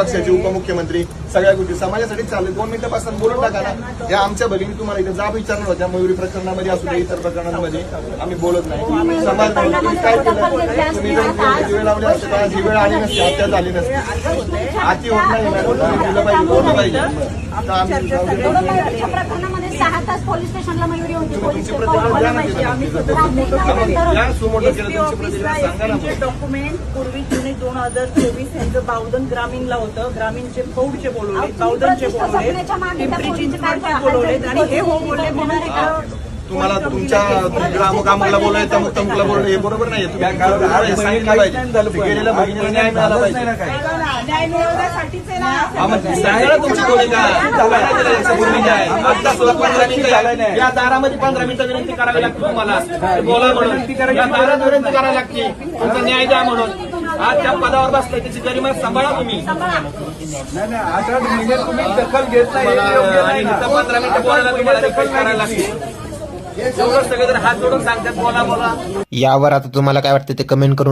पक्षाचे उपमुख्यमंत्री सगळ्या गोष्टी समाजासाठी चालले. 2 मिनिटापासून बोलून टाका ना. या आमच्या भगिनी तुम्हाला इथे जाब विचारणार होत्या मयुरी प्रकरणामध्ये असू दे इतर प्रकरणांमध्ये आम्ही बोलत नाही. समाज नाही तुम्ही काय केलं, तुम्ही जर जीवे लावले असते तर ही वेळ आली नसती, हत्या झाली नसती. आती होत नाही मॅडम, दिलं पाहिजे, बोललं पाहिजे. प्रकरणामध्ये 6 तास पोलीस स्टेशनला मयुरी होती. डॉक्युमेंट पूर्वी जुने 2024 यांचं बावधन ग्रामीणला होतं. ग्रामीणचे फौडचे बोलवले, बावधनचे बोलवले, पिंपरी चिंचवडचे बोलवले आणि हे हो बोलले म्हणून तुम्हाला तुमच्या ग्रामकामाला बोलायचं तमुकला बोलणं हे बरोबर नाही. तुम्ही सांगितलं पाहिजे गेलेल्या भगिनीला न्याय मिळाला पाहिजे. न्याय मिळवण्यासाठीच आहे ना. सांगा तुमची भूमिका आता 15 मिनिटं या दारामध्ये 15 मिनिटं विनंती करावी लागते तुम्हाला बोला म्हणून. या दारात विनंती करावी लागते तुमचा न्याय द्या म्हणून. आज त्या पदावर बसलाय त्याची गरिमा सांभाळा तुम्ही. 18 महिने तुम्ही दखल घेत नाही आणि 15 मिनिटं बोलायला तुम्हाला दखल करायला लागते. एवढं सगळे जर हात जोडून सांगतात बोला बोला. यावर आता तुम्हाला काय वाटतं ते कमेंट करून